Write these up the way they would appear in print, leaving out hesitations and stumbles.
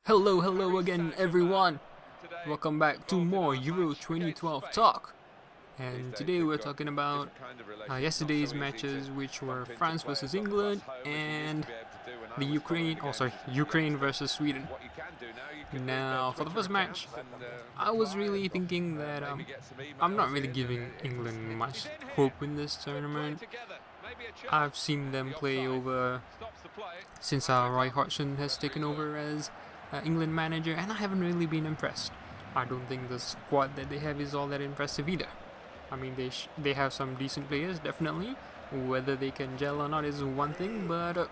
Hello again everyone. Welcome back to more Euro 2012 talk. And today we're talking about yesterday's matches, which were France versus England and the Ukraine versus Sweden. Now, for the first match, I was really thinking that I'm not really giving England much hope in this tournament. I've seen them play over since Roy Hodgson has taken over as England manager, and I haven't really been impressed. I don't think the squad that they have is all that impressive either. I mean, they have some decent players, definitely. Whether they can gel or not is one thing, but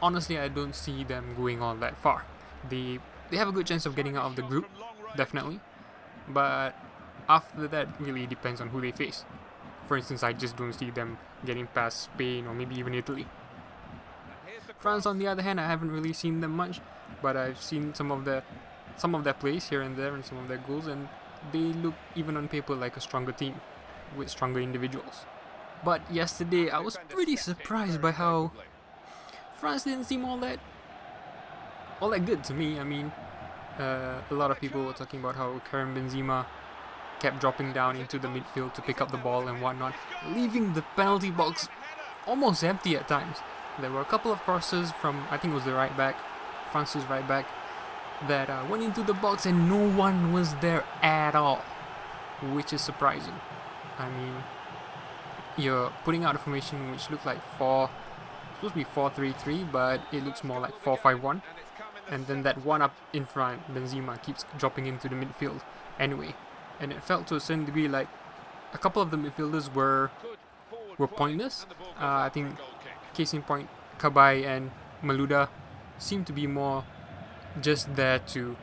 honestly, I don't see them going all that far. They have a good chance of getting out of the group, definitely, but after that, really depends on who they face. For instance, I just don't see them getting past Spain or maybe even Italy. France, on the other hand, I haven't really seen them much, but I've seen some of their plays here and there and some of their goals, and they look, even on paper, like a stronger team with stronger individuals. But yesterday, I was pretty surprised by how France didn't seem all that good to me. I mean, a lot of people were talking about how Karim Benzema kept dropping down into the midfield to pick up the ball and whatnot, leaving the penalty box almost empty at times. There were a couple of crosses from, I think it was the right back, France's right back, that went into the box and no one was there at all, which is surprising. I mean, you're putting out a formation which looked like supposed to be 4-3-3, but it looks more like 4-5-1. And then that one up in front, Benzema, keeps dropping into the midfield anyway. And it felt to a certain degree like a couple of the midfielders were pointless. I think case in point, Kabay and Malouda seem to be more just there to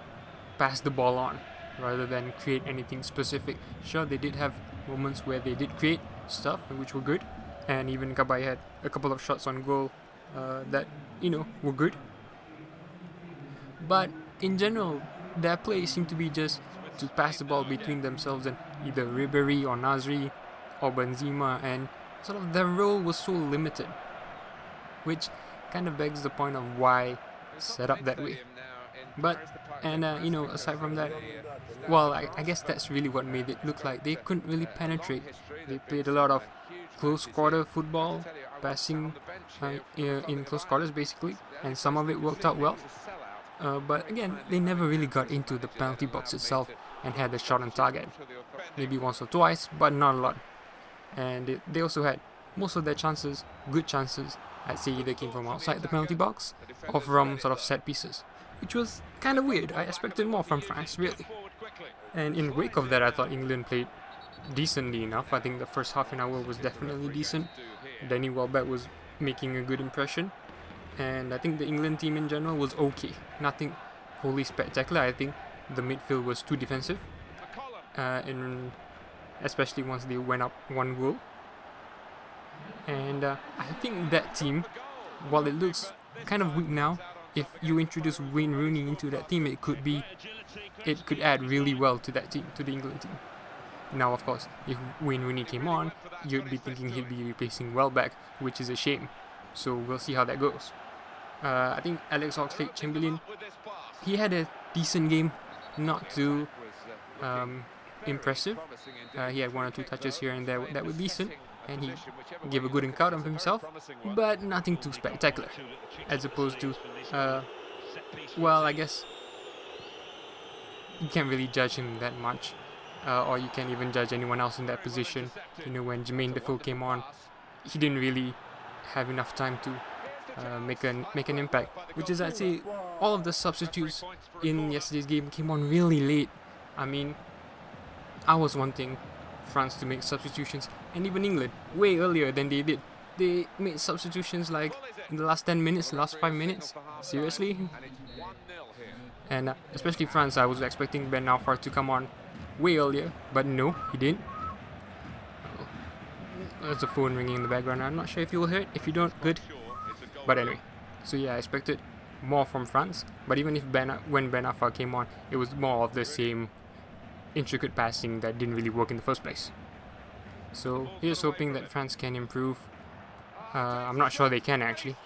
pass the ball on rather than create anything specific. Sure, they did have moments where they did create stuff, which were good, and even Kabay had a couple of shots on goal that, were good. But in general, their play seemed to be just to pass the ball between themselves and either Ribéry or Nasri or Benzema, and sort of their role was so limited, which kind of begs the point of why set up that way. But, aside from that, well, I guess that's really what made it look like they couldn't really penetrate. They played a lot of close quarter football, passing in close quarters basically, and some of it worked out well. But again, they never really got into the penalty box itself and had a shot on target. Maybe once or twice, but not a lot. And they also had most of their chances, good chances, I'd say either came from outside the penalty box or from sort of set pieces, which was kind of weird. I expected more from France, really. And in wake of that, I thought England played decently enough. I think the first half an hour was definitely decent. Danny Welbeck was making a good impression. And I think the England team in general was okay. Nothing wholly spectacular. I think the midfield was too defensive, especially once they went up one goal. And I think that team, while it looks kind of weak now, if you introduce Wayne Rooney into that team, it could add really well to that team, to the England team. Now, of course, if Wayne Rooney came on, you'd be thinking he'd be replacing Welbeck, which is a shame. So we'll see how that goes. I think Alex Oxlade-Chamberlain, he had a decent game, not too impressive. He had one or two touches here and there that were decent, and he gave a good account of himself, but nothing too spectacular. As opposed to, I guess you can't really judge him that much, or you can't even judge anyone else in that position. When Jermaine Defoe came on, he didn't really have enough time to make an impact, which is, I'd say, all of the substitutes in yesterday's game came on really late. I mean, I was wanting France to make substitutions, and even England, way earlier than they did. They made substitutions like in the last 10 minutes, last 5 minutes. Seriously? And especially France, I was expecting Ben Arfa to come on way earlier, but no, he didn't. There's a phone ringing in the background. I'm not sure if you will hear it. If you don't, good. But anyway, so yeah, I expected more from France. But even if when Ben Arfa came on, it was more of the same intricate passing that didn't really work in the first place. So here's hoping that France can improve. I'm not sure they can actually.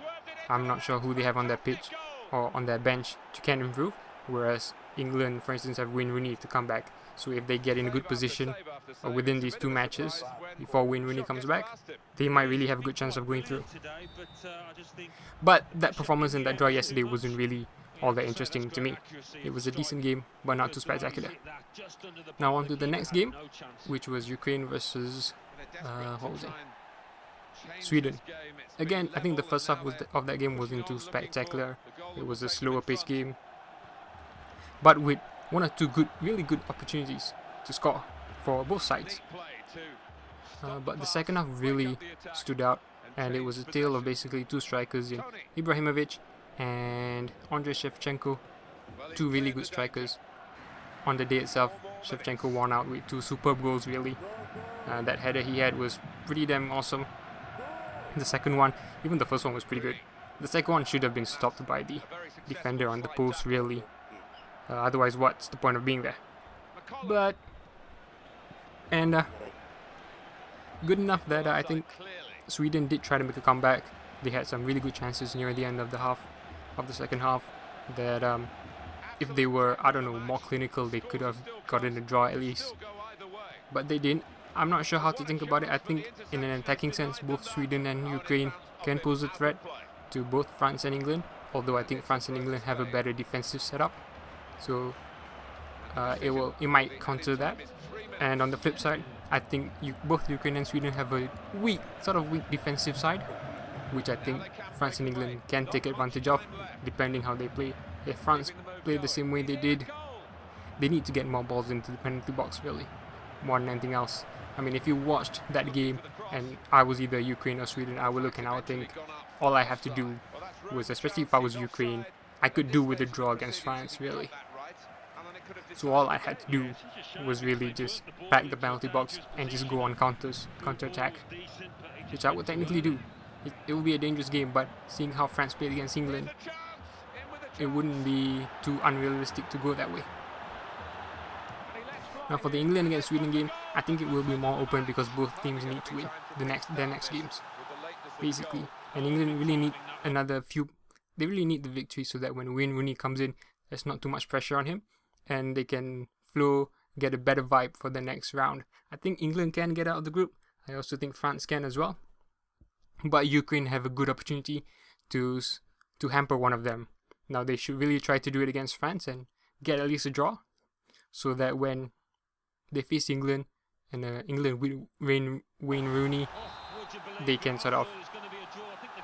I'm not sure who they have on that pitch. or on their bench can improve, whereas England, for instance, have Wayne Rooney to come back. So if they get in a good position within these 2 matches before Wayne Rooney comes back, they might really have a good chance of going through. But that performance and that draw yesterday wasn't really all that interesting to me. It was a decent game, but not too spectacular. Now on to the next game, which was Ukraine versus what was it? Sweden. Again, I think the first half of that game wasn't too spectacular. It was a slower paced game, but with 1 or 2 really good opportunities to score for both sides. But the second half really stood out, and it was a tale of basically 2 strikers in Ibrahimovic and Andrei Shevchenko, 2 really good strikers. On the day itself, Shevchenko won out with 2 superb goals really. That header he had was pretty damn awesome. The second one, even the first one was pretty good. The second one should have been stopped by the defender on the post really. Otherwise, what's the point of being there? But, and good enough that I think Sweden did try to make a comeback. They had some really good chances near the end of the second half, that if they were, I don't know, more clinical, they could have gotten a draw at least. But they didn't. I'm not sure how to think about it. I think in an attacking sense, both Sweden and Ukraine can pose a threat to both France and England, although I think France and England have a better defensive setup. So it might counter that. And on the flip side, I think both Ukraine and Sweden have a weak defensive side, which I think France and England can take advantage of, depending how they play. If France play the same way they did, they need to get more balls into the penalty box really, more than anything else. I mean, if you watched that game and I was either Ukraine or Sweden, I would look and I would think all I have to do was, especially if I was Ukraine, I could do with a draw against France really. So all I had to do was really just back the penalty box and just go on counter-attack, which I would technically do. It would be a dangerous game, but seeing how France played against England, it wouldn't be too unrealistic to go that way. Now for the England against Sweden game, I think it will be more open because both teams need to win their next games, basically. And England really need they really need the victory so that when Wayne Rooney comes in, there's not too much pressure on him, and they can get a better vibe for the next round. I think England can get out of the group. I also think France can as well. But Ukraine have a good opportunity to hamper one of them. Now they should really try to do it against France and get at least a draw, so that when they face England and England with Wayne Rooney, they can sort of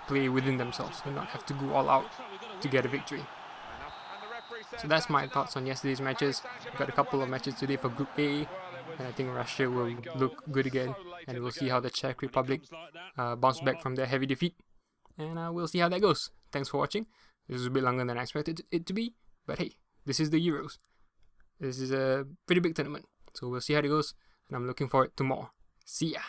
play within themselves and not have to go all out to get a victory. So that's my thoughts on yesterday's matches. We've got a couple of matches today for Group A, and I think Russia will look good again, and we'll see how the Czech Republic bounce back from their heavy defeat, and we'll see how that goes. Thanks for watching. This was a bit longer than I expected it to be, but hey, this is the Euros. This is a pretty big tournament, so we'll see how it goes, and I'm looking forward to more. See ya!